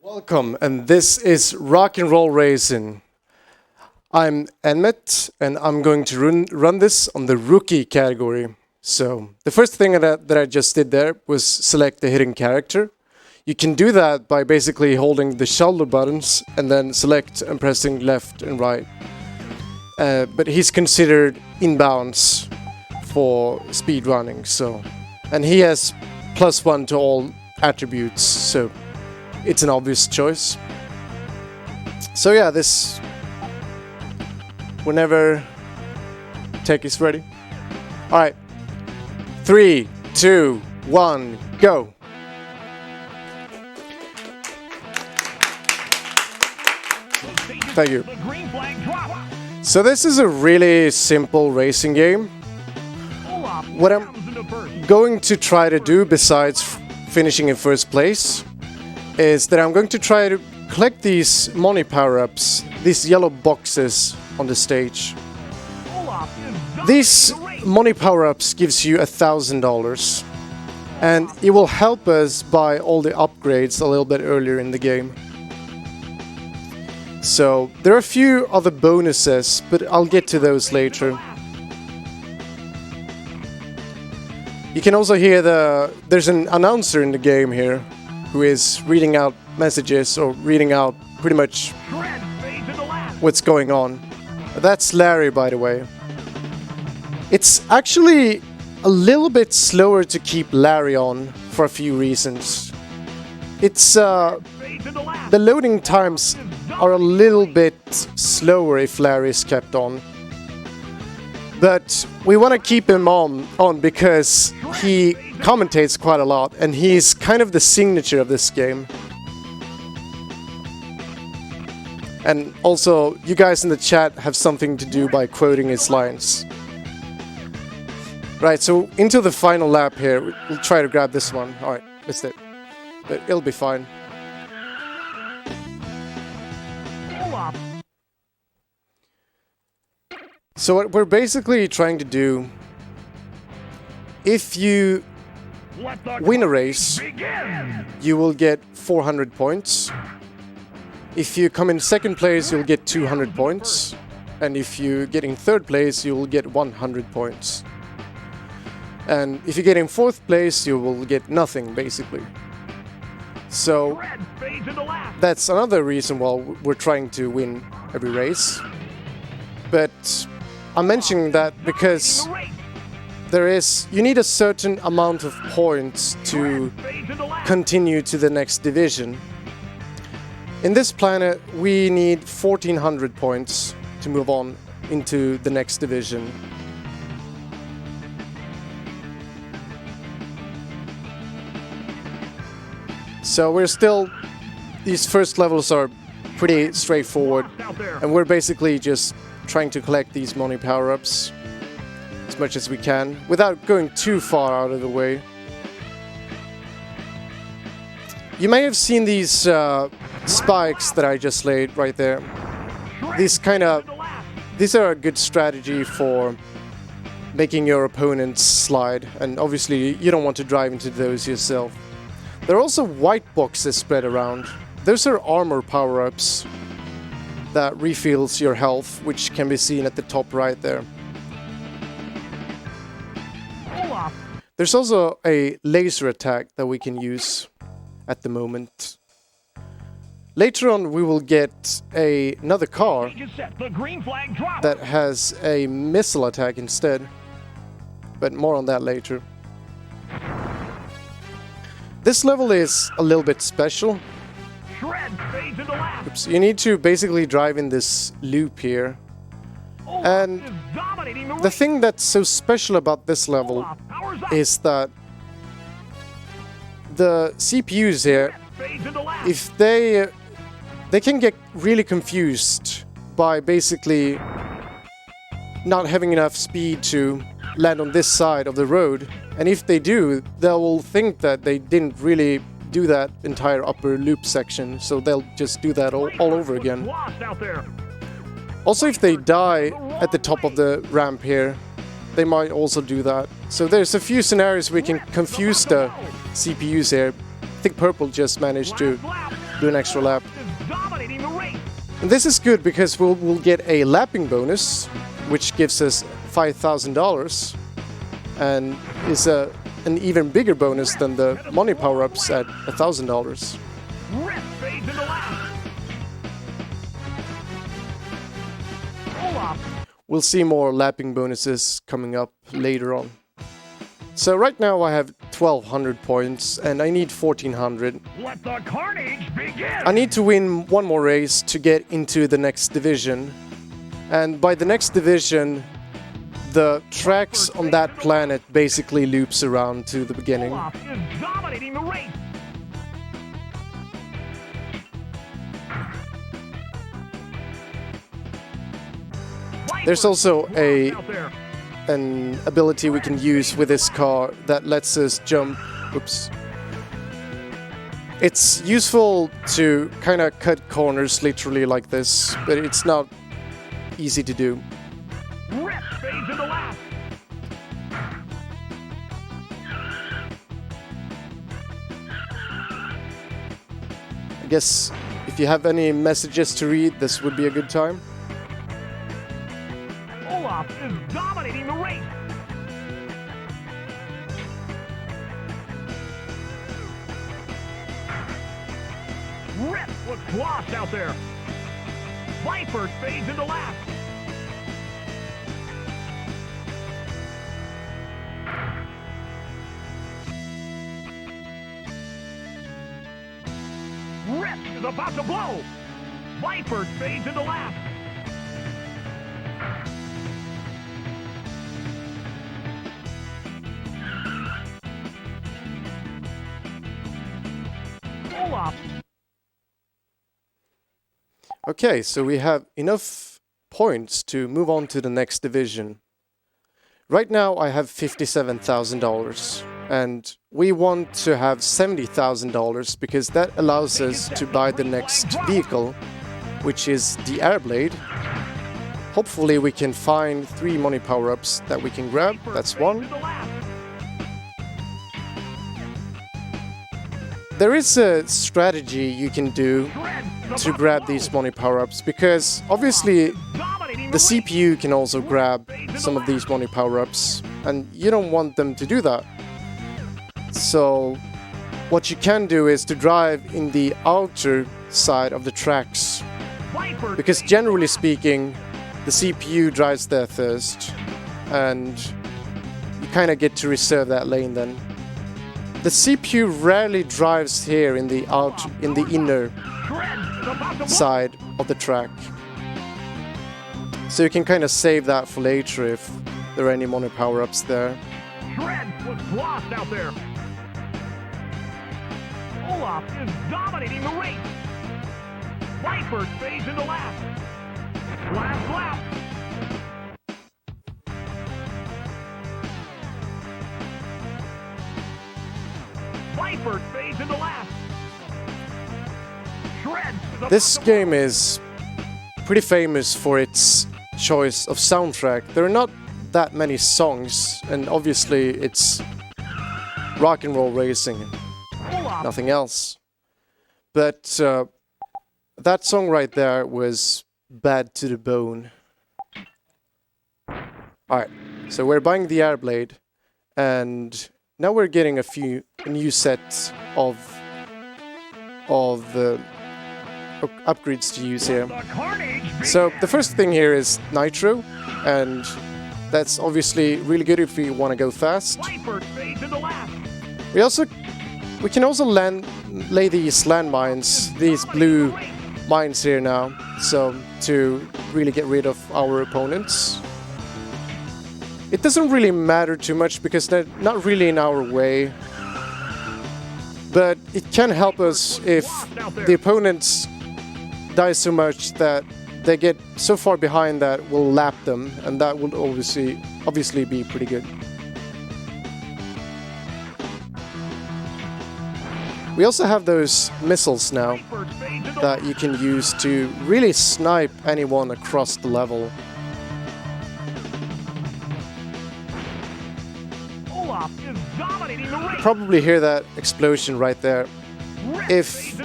Welcome, and this is Rock and Roll Racing. I'm Enmet, and I'm going to run this on the rookie category. So the first thing that I just did there was select the hidden character. You can do that by basically holding the shoulder buttons and then select and pressing left and right. But he's considered inbounds for speed running, so, and he has +1 to all attributes, so it's an obvious choice. So yeah, this, whenever tech is ready. All right, 3, 2, 1, go. Thank you. So this is a really simple racing game. What I'm going to try to do, besides finishing in first place, is that I'm going to try to collect these money power-ups, these yellow boxes on the stage. These money power-ups gives you $1,000, and it will help us buy all the upgrades a little bit earlier in the game. So there are a few other bonuses, but I'll get to those later. You can also hear there's an announcer in the game here who is reading out messages or reading out pretty much what's going on. That's Larry, by the way. It's actually a little bit slower to keep Larry on for a few reasons. It's the loading times are a little bit slower if Larry is kept on. But we want to keep him on because he commentates quite a lot, and he's kind of the signature of this game. And also, you guys in the chat have something to do by quoting his lines. Right, so into the final lap here. We'll try to grab this one. Alright, missed it. But it'll be fine. So what we're basically trying to do, if you win a race, you will get 400 points. If you come in second place, you'll get 200 points. And if you get in third place, you will get 100 points. And if you get in fourth place, you will get nothing, basically. So that's another reason why we're trying to win every race. But I'm mentioning that because you need a certain amount of points to continue to the next division. In this planet, we need 1400 points to move on into the next division. So these first levels are pretty straightforward, and we're basically just trying to collect these money power-ups as much as we can without going too far out of the way. You may have seen these spikes that I just laid right there. These are a good strategy for making your opponents slide, and obviously you don't want to drive into those yourself. There are also white boxes spread around. Those are armor power-ups that refills your health, which can be seen at the top right there. There's also a laser attack that we can use at the moment. Later on we will get another car that has a missile attack instead, but more on that later. This level is a little bit special. Oops. You need to basically drive in this loop here. And the thing that's so special about this level is that the CPUs here, if they can get really confused by basically not having enough speed to land on this side of the road. And if they do, they will think that they didn't really do that entire upper loop section, so they'll just do that all over again. Also, if they die at the top of the ramp here, they might also do that. So there's a few scenarios we can confuse the CPUs here. I think Purple just managed to do an extra lap. And this is good because we'll get a lapping bonus, which gives us $5,000, and is an even bigger bonus than the money power-ups at $1,000. We'll see more lapping bonuses coming up later on. So right now I have 1,200 points and I need 1,400. Let the carnage begin! I need to win one more race to get into the next division. And by the next division, the tracks on that planet basically loops around to the beginning. Olaf is dominating the race! There's also an ability we can use with this car that lets us jump. Oops. It's useful to kind of cut corners literally like this, but it's not easy to do. Rip fades into last. I guess if you have any messages to read, this would be a good time. Olaf is dominating the race. Rip was lost out there. Viper fades into last. Rip is about to blow. Viper fades into last. Olaf. Okay, so we have enough points to move on to the next division. Right now I have $57,000 and we want to have $70,000 because that allows us to buy the next vehicle, which is the Airblade. Hopefully we can find 3 money power-ups that we can grab. That's one. There is a strategy you can do to grab these money power-ups, because obviously the CPU can also grab some of these money power-ups, and you don't want them to do that. So what you can do is to drive in the outer side of the tracks, because generally speaking the CPU drives there first, and you kind of get to reserve that lane then. The CPU rarely drives here in the inner side of the track. So you can kind of save that for later if there are any money power-ups there. Shred was lost out there. Olaf is dominating the race. Viper fades into last. Last lap. Viper fades into last. Shred. This game is pretty famous for its choice of soundtrack. There are not that many songs, and obviously it's rock and roll racing, nothing else. But that song right there was bad to the bone. Alright, so we're buying the Airblade, and now we're getting a new set of upgrades to use here. So the first thing here is nitro, and that's obviously really good if we want to go fast. We can also lay these landmines, these blue mines here now, so to really get rid of our opponents. It doesn't really matter too much because they're not really in our way, but it can help us if the opponents die so much that they get so far behind that we'll lap them, and that will obviously be pretty good. We also have those missiles now that you can use to really snipe anyone across the level. Olaf is dominating the race. You probably hear that explosion right there. if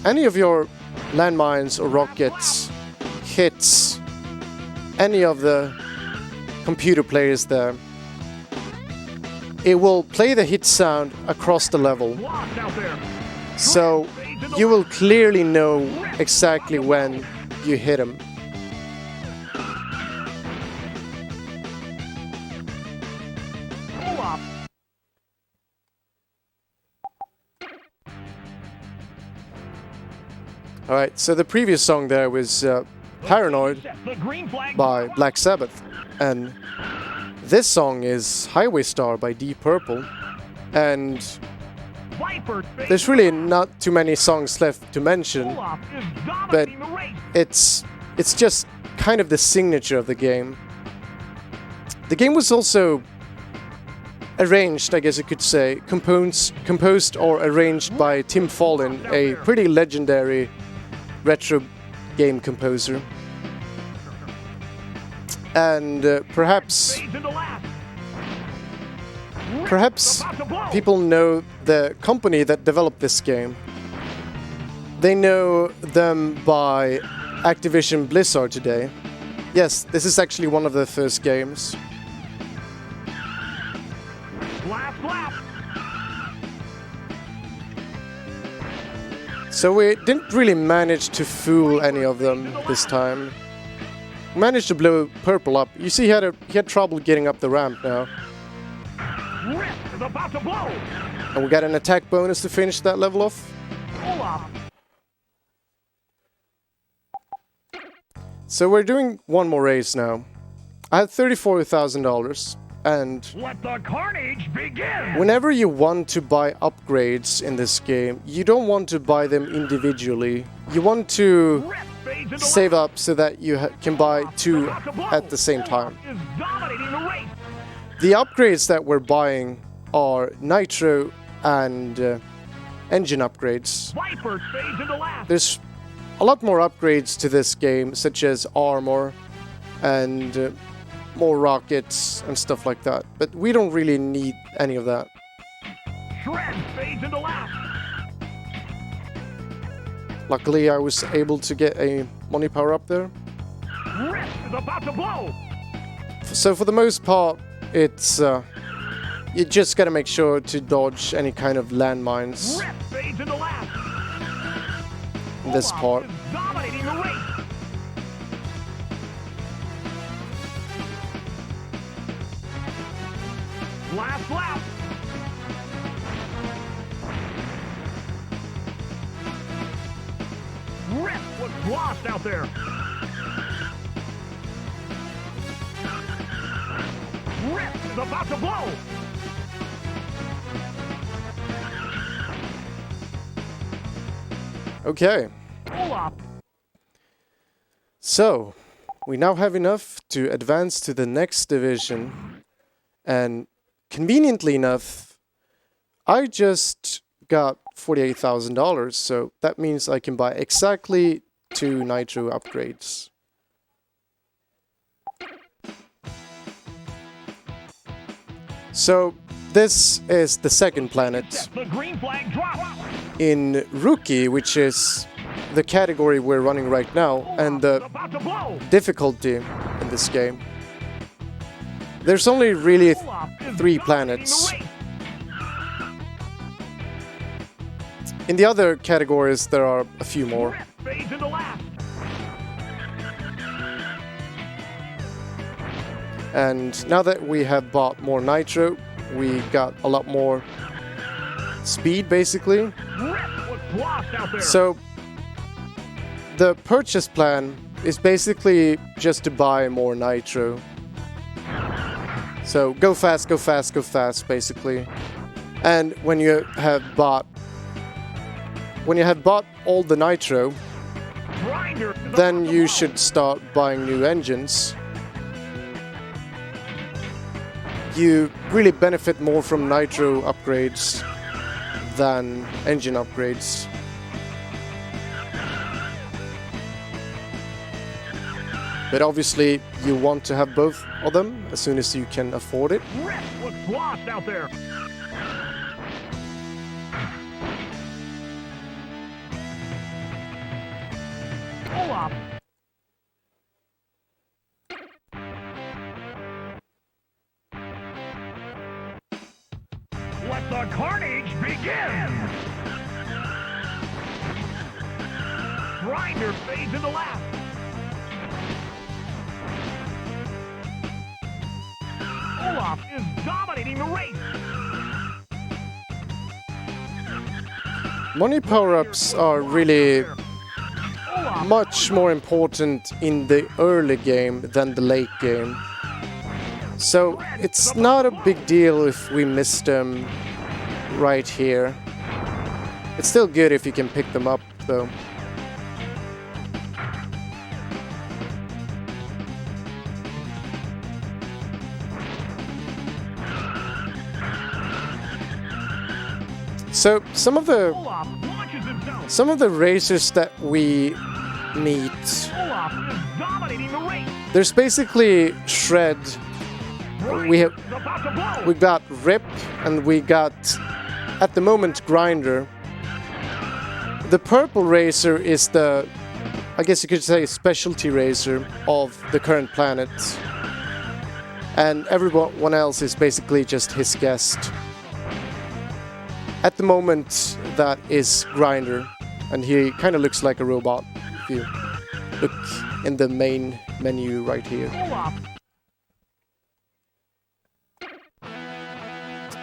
any of your landmines or rockets hits any of the computer players there, it will play the hit sound across the level. So you will clearly know exactly when you hit them. Alright, so the previous song there was Paranoid by Black Sabbath, and this song is Highway Star by Deep Purple, and there's really not too many songs left to mention, but it's just kind of the signature of the game. The game was also arranged, I guess you could say, composed or arranged by Tim Follin, a pretty legendary retro game composer. And perhaps people know the company that developed this game. They know them by Activision Blizzard today. Yes, this is actually one of the first games. So we didn't really manage to fool any of them this time. We managed to blow Purple up. You see, he had trouble getting up the ramp now. And we got an attack bonus to finish that level off. So we're doing one more race now. I had $34,000. And let the carnage begin. Whenever you want to buy upgrades in this game, you don't want to buy them individually. You want to save up so that you can buy two at the same time. The upgrades that we're buying are nitro and engine upgrades. There's a lot more upgrades to this game, such as armor and more rockets and stuff like that, but we don't really need any of that. Luckily, I was able to get a money power up there. So for the most part, it's you just gotta make sure to dodge any kind of landmines in this part. Last lap. Rip was lost out there. Rip is about to blow. Okay. So, we now have enough to advance to the next division, and conveniently enough, I just got $48,000, so that means I can buy exactly 2 nitro upgrades. So this is the second planet in Rookie, which is the category we're running right now, and the difficulty in this game. There's only really 3 planets. In the other categories, there are a few more. And now that we have bought more nitro, we got a lot more speed, basically. So the purchase plan is basically just to buy more nitro. So go fast, go fast, go fast, basically. And when you have bought all the nitro, then you should start buying new engines. You really benefit more from nitro upgrades than engine upgrades. But obviously, you want to have both of them as soon as you can afford it. Looks lost out there. Olaf. Let the carnage begin! Grinder fades into last. Olaf is dominating the race. Money power-ups are really much more important in the early game than the late game. So it's not a big deal if we miss them right here. It's still good if you can pick them up though. So some of the racers that we meet, there's basically Shred. We got Rip and we got at the moment Grinder. The purple racer is the, I guess you could say, specialty racer of the current planet, and everyone else is basically just his guest. At the moment, that is Grinder, and he kind of looks like a robot if you look in the main menu right here.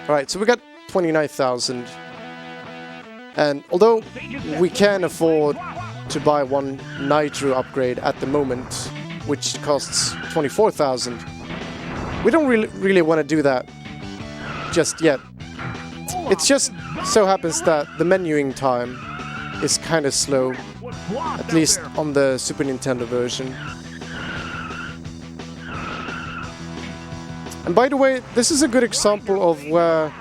Alright, so we got 29,000, and although we can afford to buy one Nitro upgrade at the moment, which costs 24,000, we don't really want to do that just yet. It just so happens that the menuing time is kind of slow, at least on the Super Nintendo version. And by the way, this is a good example of where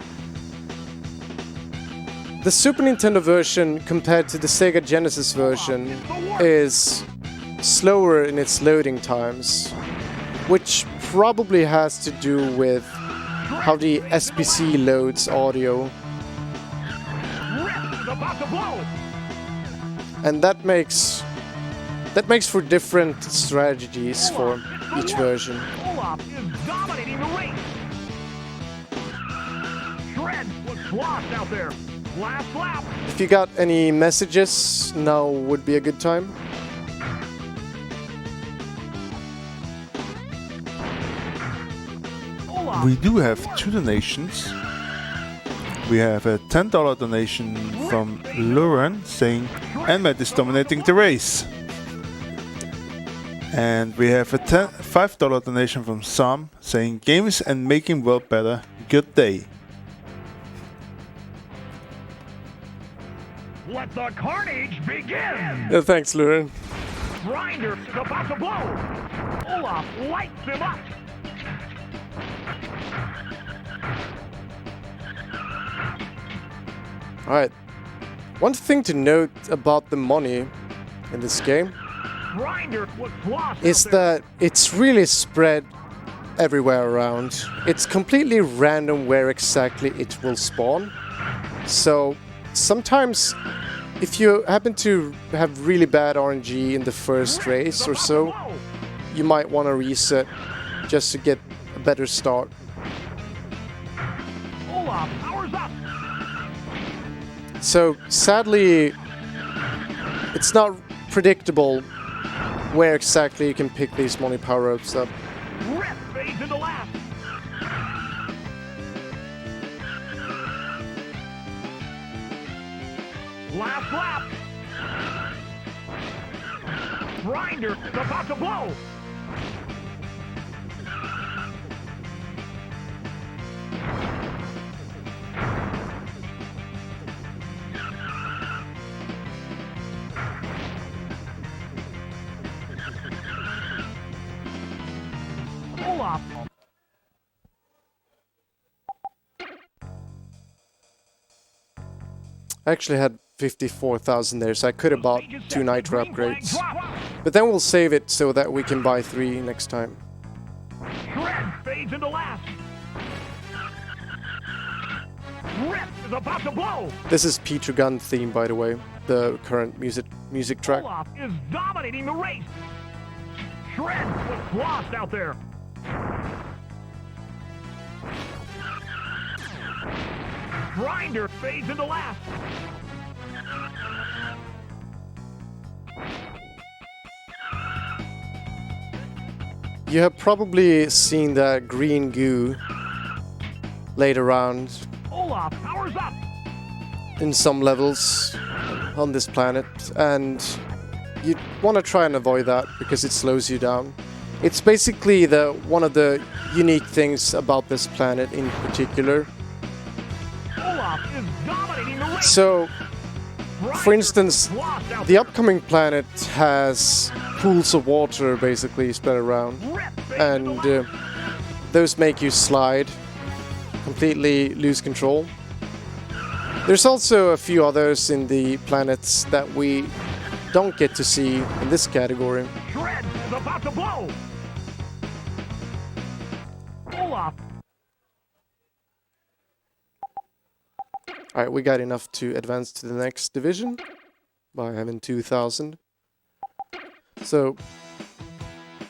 the Super Nintendo version compared to the Sega Genesis version is slower in its loading times, which probably has to do with how the SPC loads audio. And that makes for different strategies for each version. Olaf is dominating the race. Shred was lost out there. Last lap. If you got any messages, now would be a good time. We do have 2 donations. We have a $10 donation from Lauren saying Enmet is dominating the race. And we have a $5 donation from Sam saying games and making world better. Good day. Let the carnage begin! Thanks, Lauren. Grinder is about to blow. Olaf lights him up. Alright. One thing to note about the money in this game is that it's really spread everywhere around. It's completely random where exactly it will spawn. So sometimes if you happen to have really bad RNG in the first race or so, you might want to reset just to get a better start. Olaf powers up. So sadly, it's not predictable where exactly you can pick these money power-ups up. Rip fades into last. Last lap. Grinder is about to blow. Olaf. I actually had 54,000 there, so I could have bought 2 Nitro upgrades. But then we'll save it so that we can buy 3 next time. Shred fades into last. Rip is about to blow. This is Peter Gunn theme, by the way, the current music track. Olaf is dominating the race. Shred was lost out there. Grinder fades into last. You have probably seen that green goo laid around Olaf powers up. in some levels on this planet, and you want to try and avoid that because it slows you down. It's basically one of the unique things about this planet in particular. Olaf is dominating the race. So, for instance, the upcoming planet has pools of water basically spread around, and those make you slide, completely lose control. There's also a few others in the planets that we don't get to see in this category. Shred is about to blow. Olaf. Alright, we got enough to advance to the next division by having 2,000. So,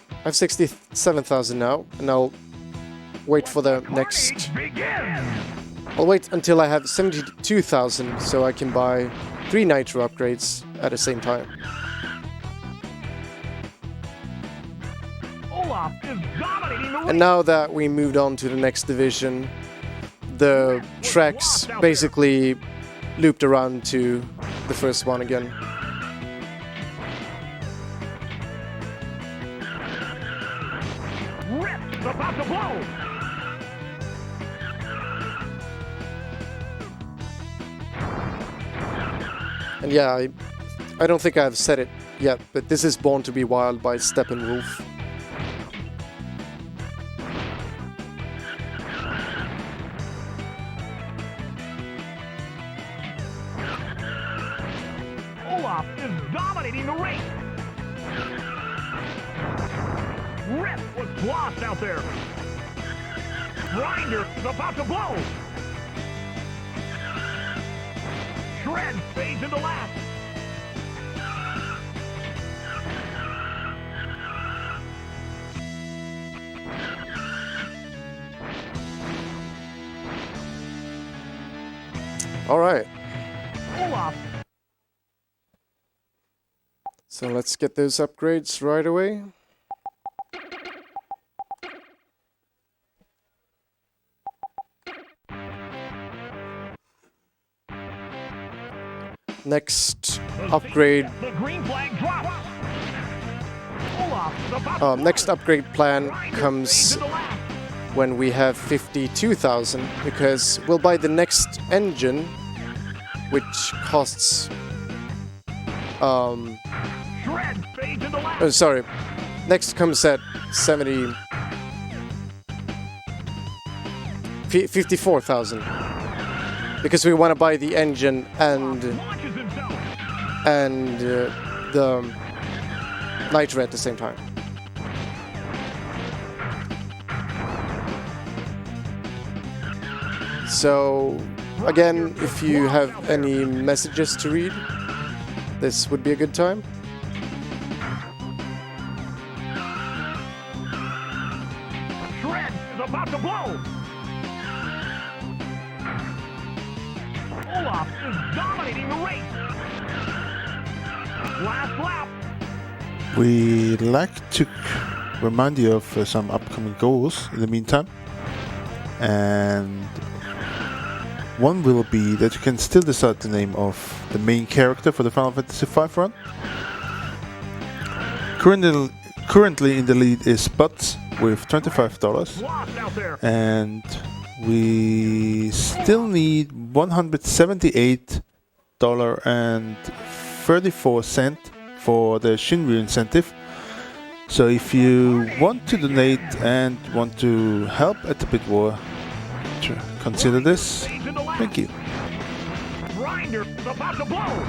I have 67,000 now, and I'll wait for the next... I'll wait until I have 72,000 so I can buy 3 nitro upgrades at the same time. Olaf is dominating the race. And now that we moved on to the next division, the tracks basically looped around to the first one again. Rip is about to blow. And yeah, I don't think I've said it yet, but this is Born to be Wild by Steppenwolf. Olaf is dominating the race. Rip was lost out there. Grinder is about to blow. Shred fades into last. All right, Olaf. so let's get those upgrades right away. Next upgrade. The green flag drops. Olaf is about to Next upgrade plan comes fades into last. when we have 52,000, because we'll buy the next engine, which costs Shred fades into last. sorry, next comes at 54,000, because we want to buy the engine and Launches himself. the nitro at the same time. So, again, if you have any messages to read, this would be a good time. Shred is about to blow. Olaf is dominating the race. Last lap. We'd like to remind you of some upcoming goals in the meantime. And one will be that you can still decide the name of the main character for the Final Fantasy V run. Currently in the lead is Butts with $25. Lost out there. And we still need $178.34 for the Shinryu incentive. So if you want to donate and want to help at the Bit War, consider this. Fades into last. Thank you. Grinder is about to blow.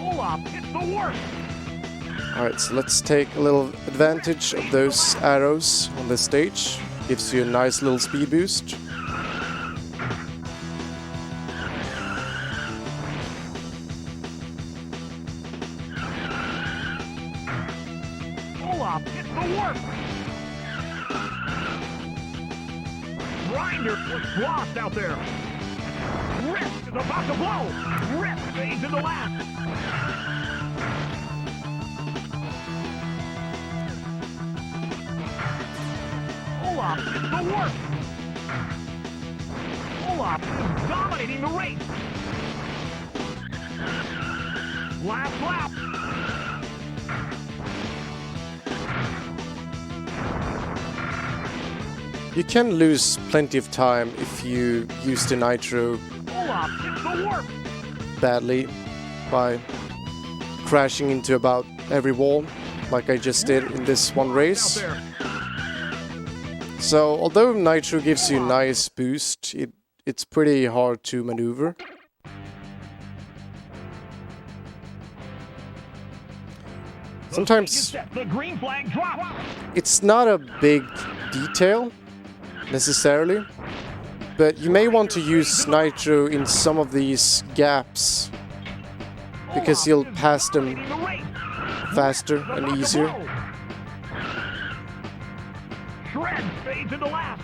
Olaf hits the worst. Alright, so let's take a little advantage of those arrows on this stage. Gives you a nice little speed boost. Olaf hits the warp. Grinder was lost out there. Rip is about to blow. Rip fades into last. Olaf hits the warp. Olaf is dominating the race. Last lap. You can lose plenty of time if you use the nitro Olaf hits the warp. badly by crashing into about every wall, like I just did in this one race. So, although nitro gives you a nice boost, it's pretty hard to maneuver. Sometimes The green flag drops. it's not a big detail necessarily, but you may want to use nitro in some of these gaps because you'll pass them faster and easier. Shred fades into last.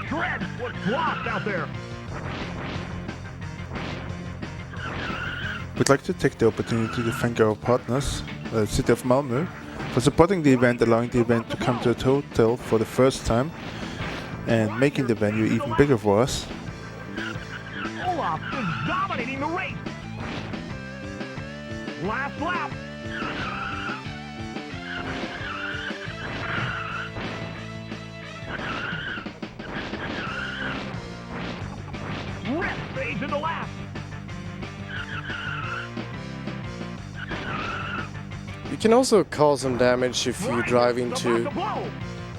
Shred was lost out there. We'd like to take the opportunity to thank our partners, the City of Malmö, for supporting the event, allowing the event to come to a hotel for the first time, and making the venue even bigger for us. Olaf is dominating the race. Last lap. Rip fades into last. You can also cause some damage if you drive into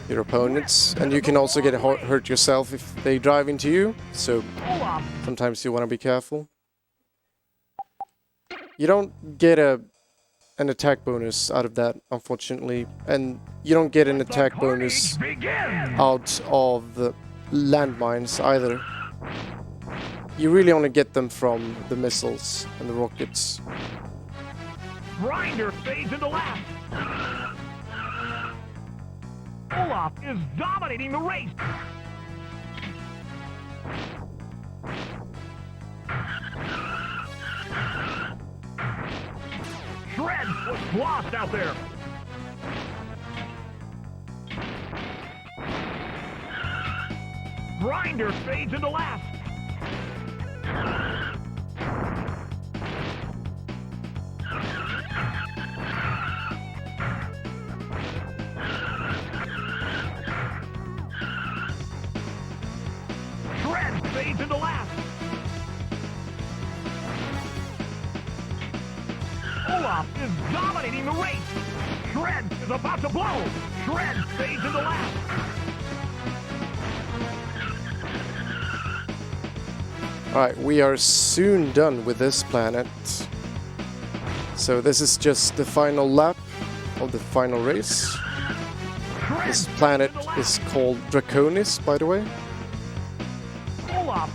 your opponents, and you can also get hurt yourself if they drive into you, so sometimes you want to be careful. You don't get an attack bonus out of that, unfortunately, and you don't get an attack bonus out of the landmines either. You really only get them from the missiles and the rockets. Grinder fades into last. Olaf is dominating the race. Shred was lost out there. Grinder fades into last. Shred fades into last. Olaf is dominating the race. Shred is about to blow. Shred fades into last. Alright, we are soon done with this planet. So this is just the final lap of the final race. This planet is called Draconis, by the way. Olaf.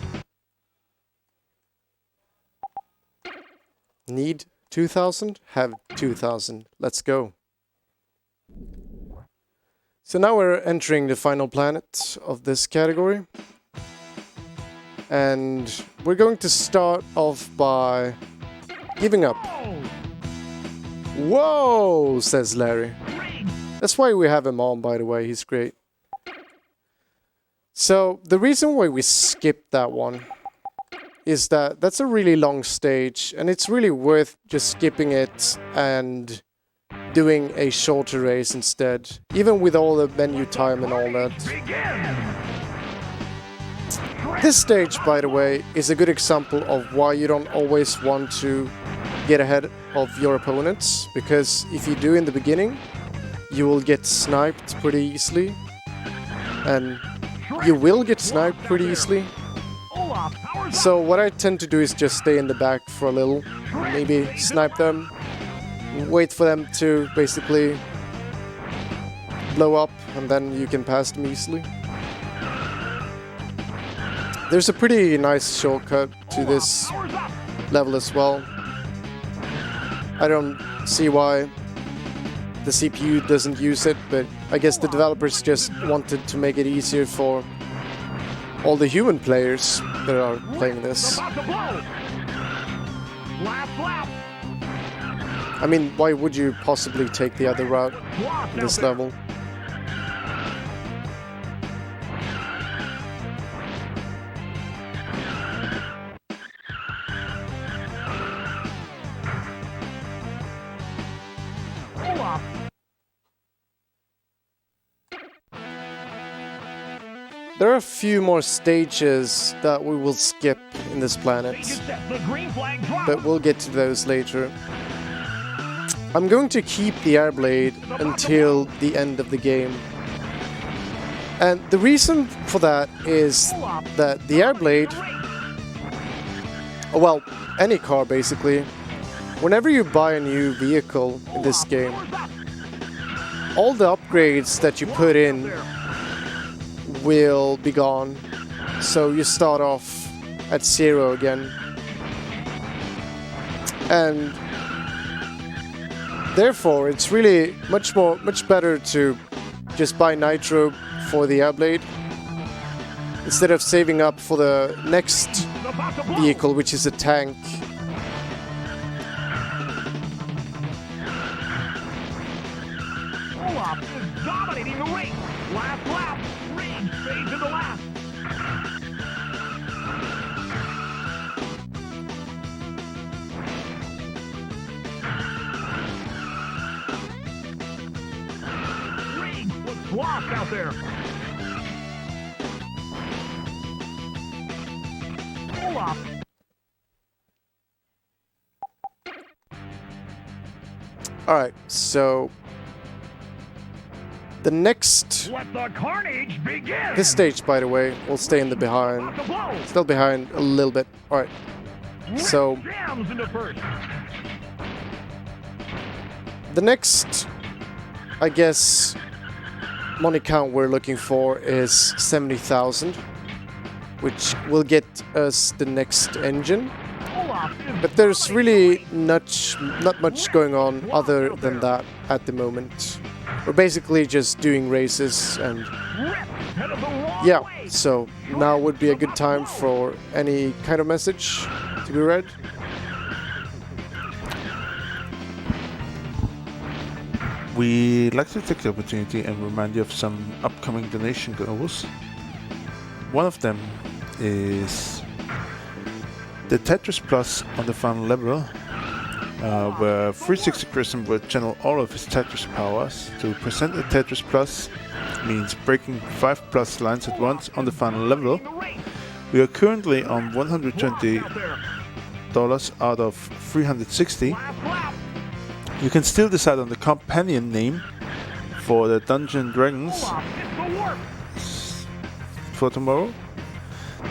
Need 2000? Have 2000. Let's go. So now we're entering the final planet of this category. And we're going to start off by giving up. Whoa, says Larry. That's why we have him on, by the way. He's great. So the reason why we skipped that one is that that's a really long stage, and it's really worth just skipping it and doing a shorter race instead, even with all the menu time and all that. This stage, by the way, is a good example of why you don't always want to get ahead of your opponents, because if you do in the beginning, you will get sniped pretty easily, and you will get sniped pretty easily. So what I tend to do is just stay in the back for a little, maybe snipe them, wait for them to basically blow up, and then you can pass them easily. There's a pretty nice shortcut to this level as well. I don't see why the CPU doesn't use it, but I guess the developers just wanted to make it easier for all the human players that are playing this. I mean, why would you possibly take the other route in this level? There are a few more stages that we will skip in this planet, but we'll get to those later. I'm going to keep the Airblade until the end of the game. And the reason for that is that the Airblade, well, any car basically, whenever you buy a new vehicle in this game, all the upgrades that you put in will be gone, so you start off at 0 again. And therefore it's really much better to just buy nitro for the Airblade instead of saving up for the next vehicle, which is a tank. Olaf is dominating the race. Last lap. Reed stays in the last. Reed was lost out there. Olaf. Alright, so the next... Let the carnage begin. This stage, by the way, will stay in the behind. Still behind a little bit. Alright, so... Jams into first. The next, I guess, money count we're looking for is 70,000, which will get us the next engine. But there's really not much going on other than that at the moment. We're basically just doing races, and yeah, so now would be a good time for any kind of message to be read. We'd like to take the opportunity and remind you of some upcoming donation goals. One of them is the Tetris Plus on the final level, where 360 Christian will channel all of his Tetris powers. To present a Tetris Plus means breaking 5 plus lines at once on the final level. We are currently on $120 out of 360. You can still decide on the companion name for the Dungeon Dragons for tomorrow.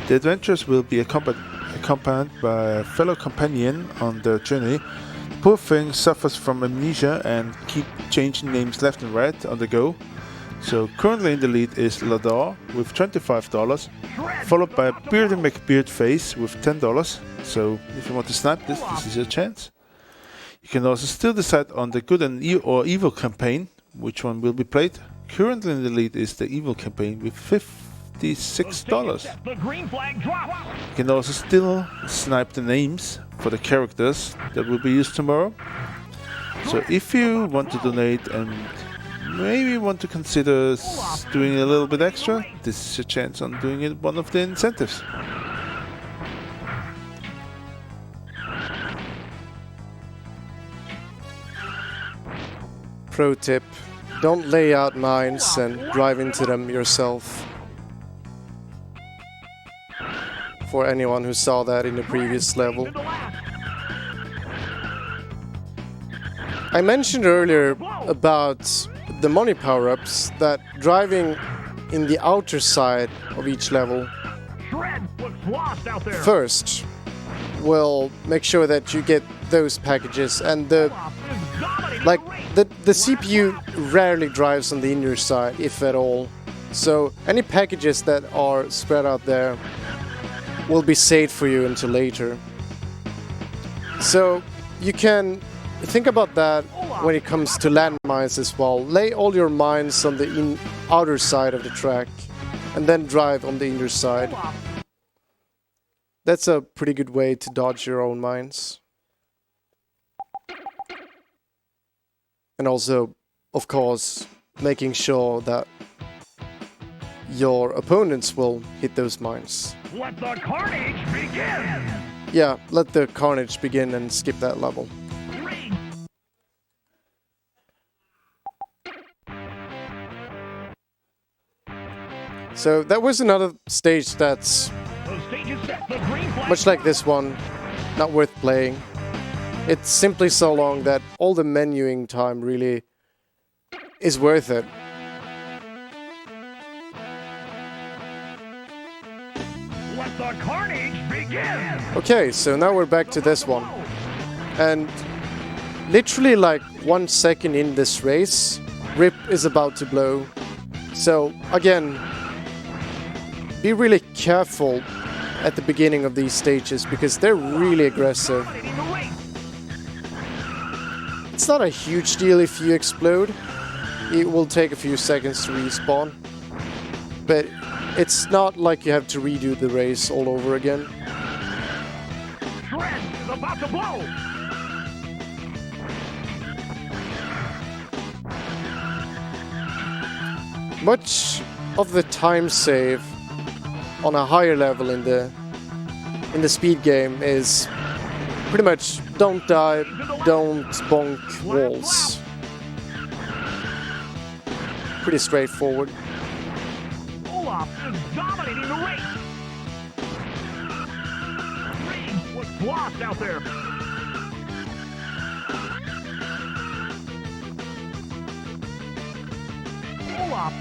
The adventurers will be accompanied by a fellow companion on their journey. The poor thing suffers from amnesia and keep changing names left and right on the go. So currently in the lead is Ladar with $25, followed by Beardy McBeardface with $10. So if you want to snap this is your chance. You can also still decide on the good and or evil campaign, which one will be played. Currently in the lead is the evil campaign with $56. You can also still snipe the names for the characters that will be used tomorrow. So if you want to donate and maybe want to consider doing a little bit extra, this is your chance on doing it, one of the incentives. Pro tip, don't lay out mines and drive into them yourself. For anyone who saw that in the previous level. I mentioned earlier about the money power-ups, that driving in the outer side of each level first will make sure that you get those packages, and the Like, the CPU rarely drives on the inner side, if at all. So any packages that are spread out there will be saved for you until later. So you can think about that when it comes to landmines as well. Lay all your mines on the outer side of the track and then drive on the inner side. That's a pretty good way to dodge your own mines. And also, of course, making sure that your opponents will hit those mines. Let the carnage begin! Yeah, let the carnage begin and skip that level. So that was another stage that's much like this one, not worth playing. It's simply so long that all the menuing time really is worth it. Let the carnage begin! Okay, so now we're back to this one. And literally like 1 second in this race, Rip is about to blow. So again, be really careful at the beginning of these stages because they're really aggressive. It's not a huge deal if you explode. It will take a few seconds to respawn. But it's not like you have to redo the race all over again. Shred is about to blow! Much of the time save on a higher level in the speed game is pretty much don't die, don't bonk walls. Pretty straightforward. Olaf is dominating the race! Reed was lost out there! Olaf!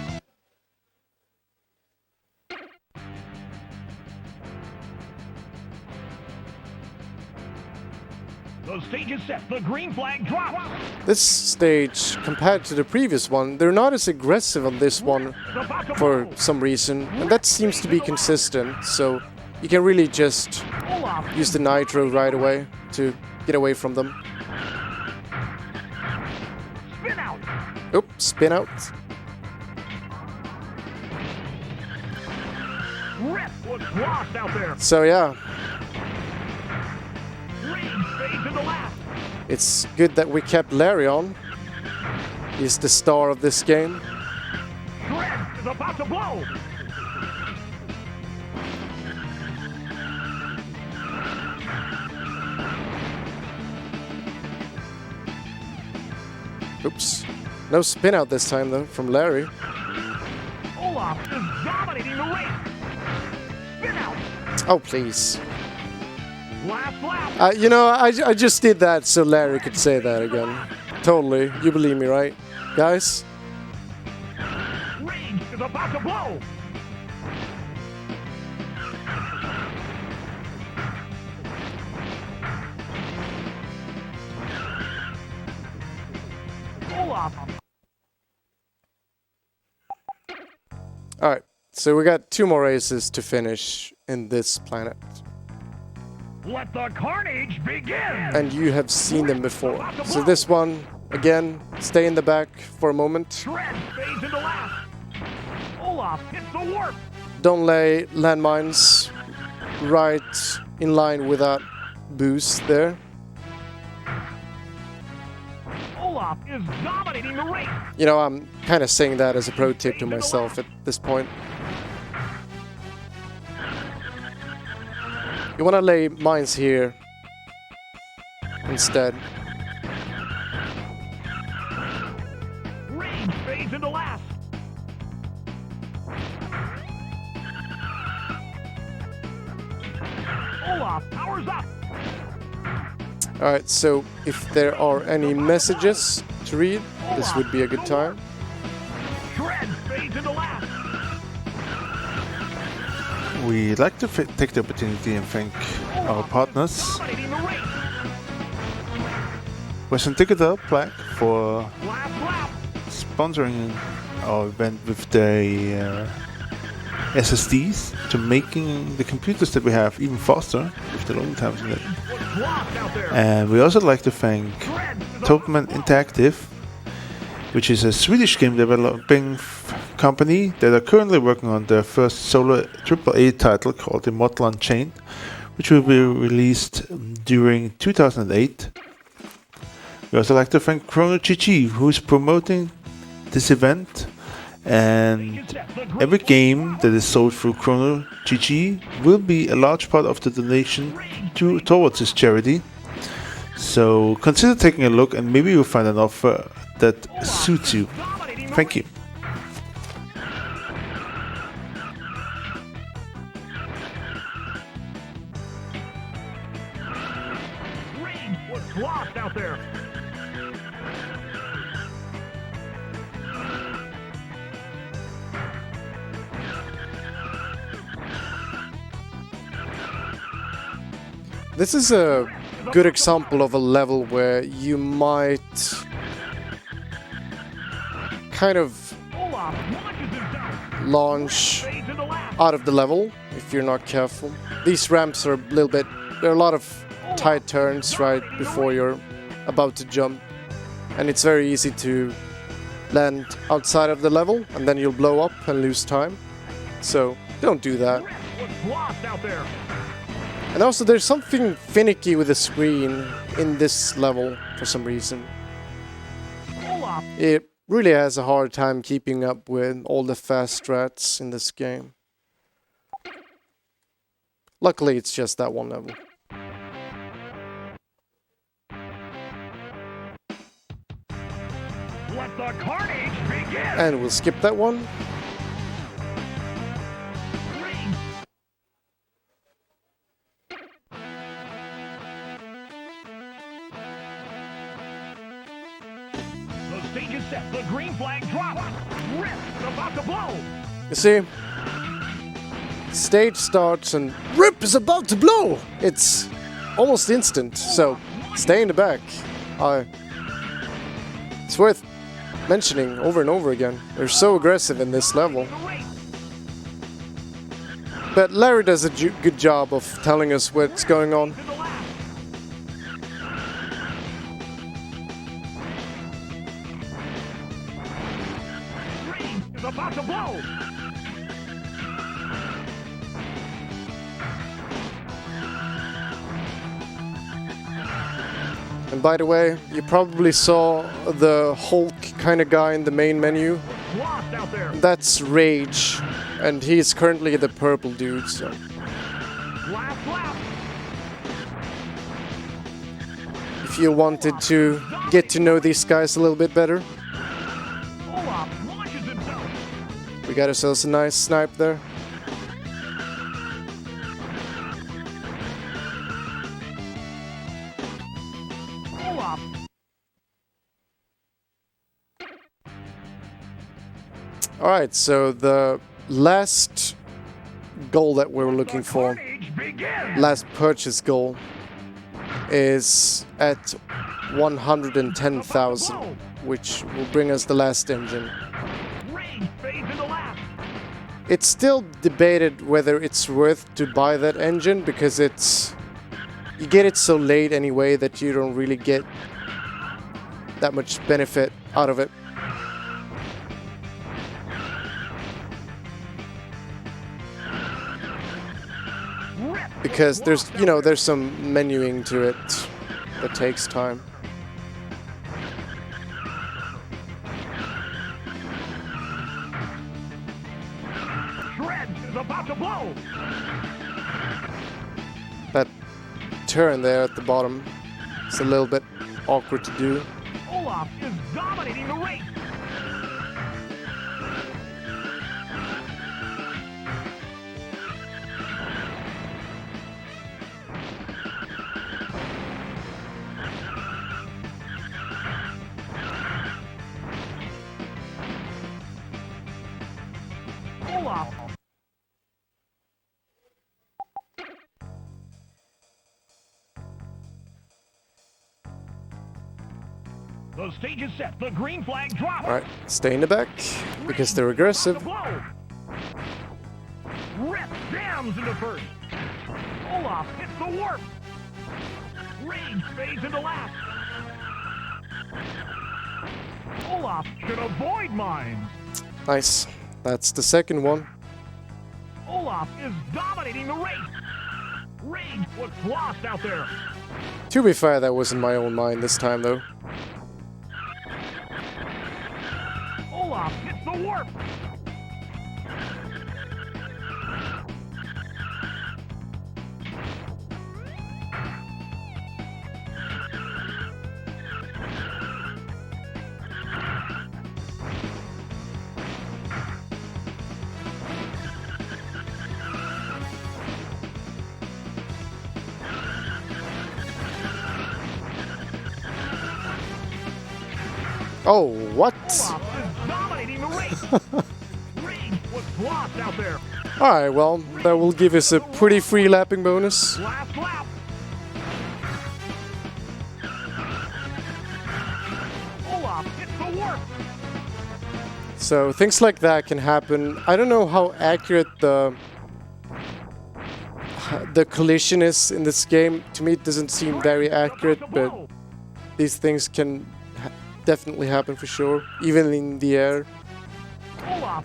The stage is set. The green flag drops. This stage, compared to the previous one, they're not as aggressive on this one for some reason, and that seems to be consistent, so you can really just use the nitro right away to get away from them. Spin out. Oops, spin out. Rip was lost out there. So yeah, Fades into last. it's good that we kept Larry on. He's the star of this game. Shred is about to blow. Oops. No spin out this time though from Larry. Olaf is dominating the race. Spin out. Oh please. Last lap. You know, I just did that so Larry could say that again. Totally. You believe me, right? Guys? Rage is about to blow. Olaf. Alright, so we got 2 more races to finish in this planet. Let the carnage begin! And you have seen them before. So this one, again, stay in the back for a moment. Shred fades into last. Olaf hits the warp. Don't lay landmines right in line with that boost there. Olaf is dominating the race. You know, I'm kind of saying that as a pro tip to myself at this point. You want to lay mines here instead. Rage fades into last. Olaf powers up. Alright, so if there are any messages to read, this would be a good time. Shred fades into last. We like to take the opportunity and thank our partners. Dominating the race. Western Digital plaque for Lap, lap. sponsoring our event with the SSDs to making the computers that we have even faster with the loading times in it. What's lost out there? And we also like to thank Tokeman Interactive, which is a Swedish game developing company that are currently working on their first solo AAA title called Immortal Unchained, which will be released during 2008. We also like to thank Chrono GG, who is promoting this event, and every game that is sold through Chrono GG will be a large part of the donation towards this charity. So consider taking a look, and maybe you'll find an offer that suits you. Thank you. What's lost out there? This is a good example of a level where you might kind of Olaf launches himself. launch Fades into lap. out of the level if you're not careful. These ramps are a little bit... There are a lot of tight turns right before you're about to jump. And it's very easy to land outside of the level, and then you'll blow up and lose time. So don't do that. What's lost out there? And also there's something finicky with the screen in this level for some reason. Olaf. It really has a hard time keeping up with all the fast strats in this game. Luckily it's just that one level. Let the carnage begin. And we'll skip that one. The stage is set. The green flag drops. Rip is about to blow. You see? Stage starts and RIP is about to blow! It's almost instant, so stay in the back. It's worth mentioning over and over again. They're so aggressive in this level. But Larry does a good job of telling us what's going on. Green is about to blow. And by the way, you probably saw the Hulk kind of guy in the main menu. Lost out there. That's Rage, and he's currently the purple dude, so... Last lap. If you wanted to get to know these guys a little bit better, Olaf launches himself. we got ourselves a nice snipe there. Olaf. Alright, so the last goal that we were looking for, Carnage begins. last purchase goal, is at 110,000, which will bring us the last engine. Green fades into lap. It's still debated whether it's worth to buy that engine, because you get it so late anyway that you don't really get that much benefit out of it. Because there's some menuing to it that takes time. Shred is about to blow. That turn there at the bottom is a little bit awkward to do. Olaf is dominating the race. Olaf. The stage is set. The green flag drops. Alright, stay in the back, because they're aggressive. Rip jams into first. Olaf hits the warp. Rage fades into last. Olaf should avoid mines. Nice. That's the second one. Olaf is dominating the race. Rage was lost out there. To be fair, that was in my own mind this time, though. Olaf hits the warp. Oh, what? Olaf is dominating the race. Rage was lost out there. Alright, well, that will give us a pretty free lapping bonus. Last lap. Olaf hits the warp. So things like that can happen. I don't know how accurate the collision is in this game. To me, it doesn't seem very accurate, but these things can definitely happen for sure, even in the air. Olaf.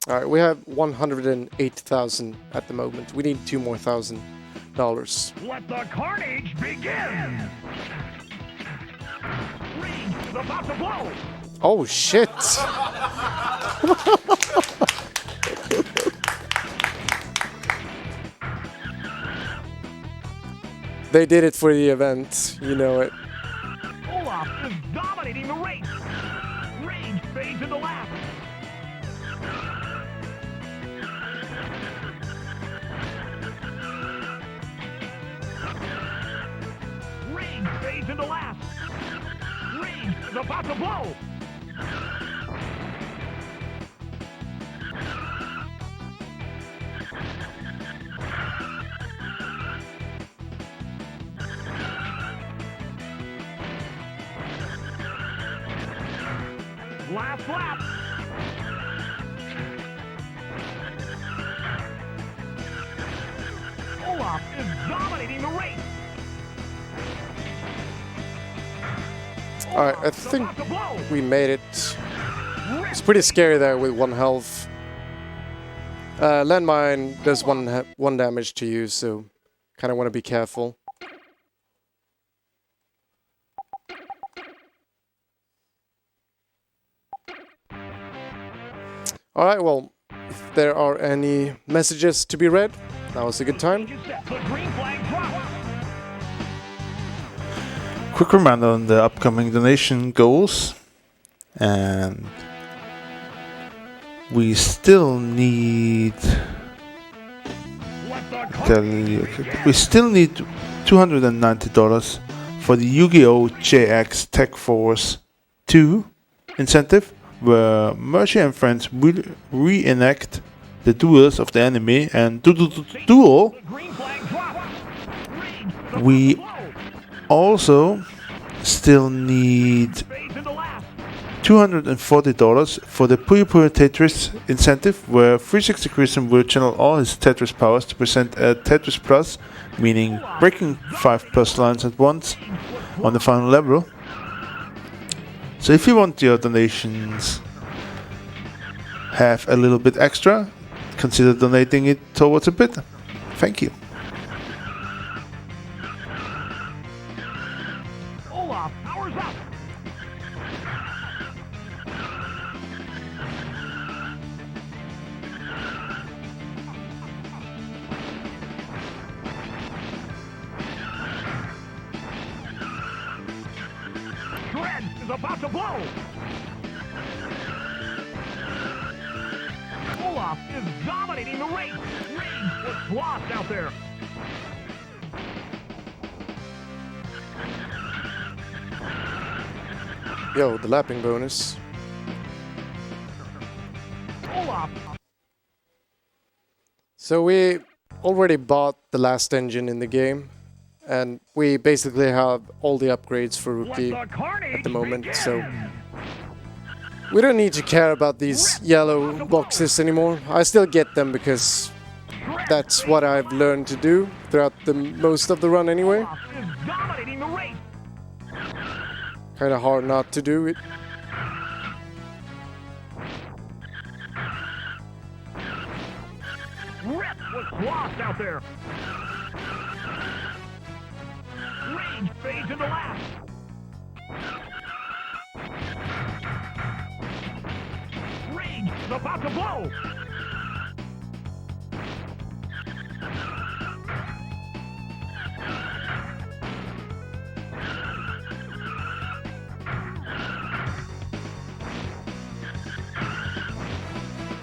Alright, we have 108,000 at the moment. We need $2 more thousand. Let the carnage begin. Rage is about to blow. Oh shit! They did it for the event, you know it. Olaf is dominating the race. Rage fades into last. Rage fades into last. Rage is about to blow. Last lap. Olaf is dominating the race. Alright, I think we made it. It's pretty scary there with 1 health. Landmine does one damage to you, so kind of want to be careful. Alright, well, if there are any messages to be read, now is a good time. Quick reminder on the upcoming donation goals, and we still need $290 for the Yu-Gi-Oh! JX Tech Force 2 incentive, where Mercy and friends will reenact the duels of the anime and duel. We also still need $240 for the Puyo Puyo Tetris incentive, where 360 Christian will channel all his Tetris powers to present a Tetris Plus, meaning breaking 5+ lines at once on the final level. So if you want your donations have a little bit extra, consider donating it towards a bid. Thank you. Olaf, powers up. Dread is about to blow. Olaf is dominating the race. Rage was lost out there. Yo, the lapping bonus. Olaf. So we already bought the last engine in the game. And we basically have all the upgrades for Let Rookie the carnage at the moment, begin. so we don't need to care about these yellow boxes anymore. I still get them because that's what I've learned to do throughout the most of the run anyway. Olaf is dominating the race. Kind of hard not to do it. Rip was lost out there. Rage fades into last. Rage is about to blow.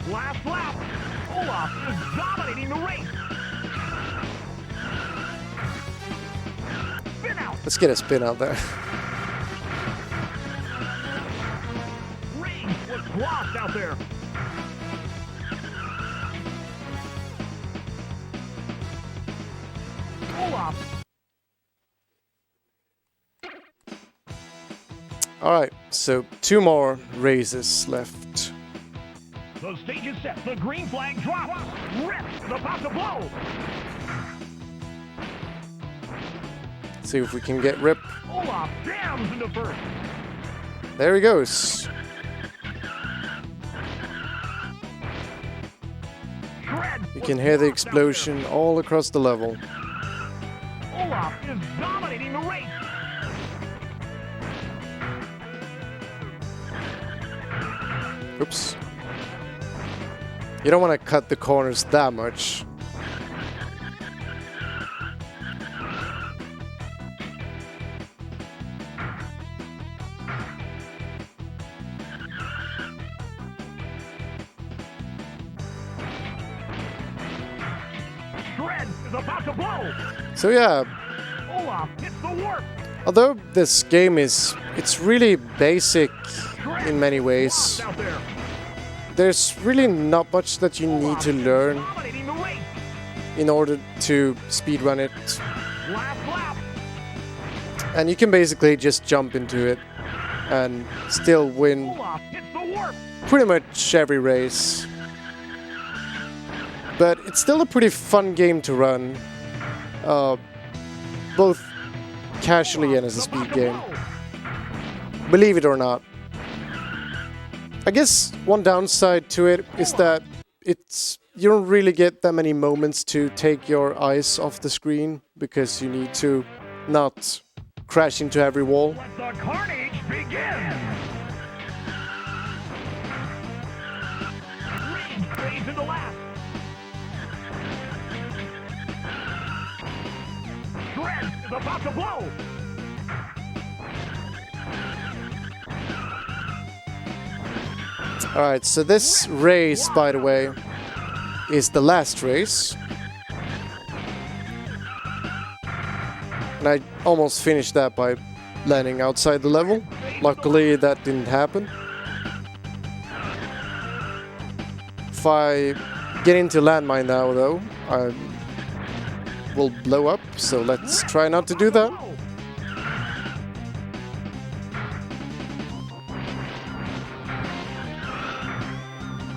Last lap. Olaf is dominating the race. Spin out. Let's get a spin out there. Rage was lost out there. Olaf. Alright, so 2 more races left. The stage is set. The green flag drops. Rip is about to blow. See if we can get Rip. Olaf jams into first. There he goes. Shred You was can hear the lost out there. explosion all across the level. Olaf is dominating the race. Oops. You don't want to cut the corners that much. Shred is about to blow. So yeah, Olaf hits the warp. although this game it's really basic Shred in many lost ways, out there. there's really not much that you need Olaf to is learn dominating the race. in order to speedrun it. Last lap. And you can basically just jump into it and still win Olaf hits the warp. pretty much every race. But it's still a pretty fun game to run, both casually and as a speed game. Believe it or not. I guess one downside to it is that you don't really get that many moments to take your eyes off the screen because you need to not crash into every wall. Let the carnage begin. Rage fades into last. Shred is about to blow. Alright, so this race, by the way, is the last race. And I almost finished that by landing outside the level. Luckily, that didn't happen. If I get into landmine now, though, I will blow up. So let's try not to do that.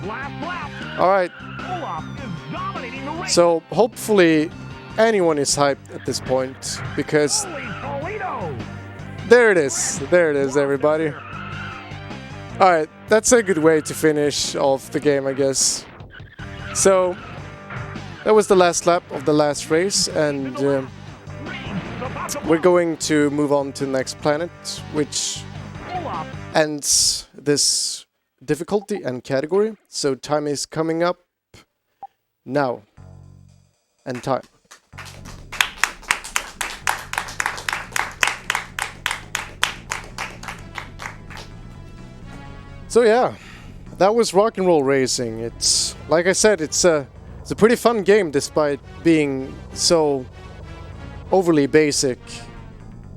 Last lap. Alright, Olaf is dominating the race. so hopefully anyone is hyped at this point, because Holy Toledo. there it is, everybody. Alright, that's a good way to finish off the game, I guess. So, that was the last lap of the last race, and we're going to move on to the next planet, which Olaf ends this difficulty and category. So time is coming up now. And time. So yeah, that was Rock and Roll Racing. It's, like I said, it's a pretty fun game despite being so overly basic.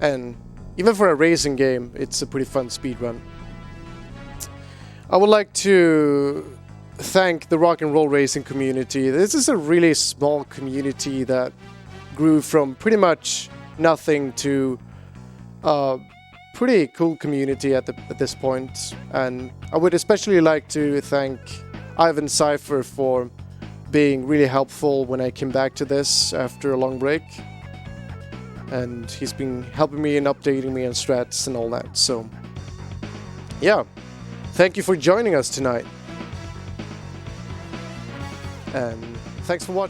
And even for a racing game, it's a pretty fun speedrun. I would like to thank the Rock and Roll Racing community. This is a really small community that grew from pretty much nothing to pretty cool community at this point. And I would especially like to thank Ivan Cypher for being really helpful when I came back to this after a long break. And he's been helping me and updating me on strats and all that. So, yeah. Thank you for joining us tonight. And thanks for watching.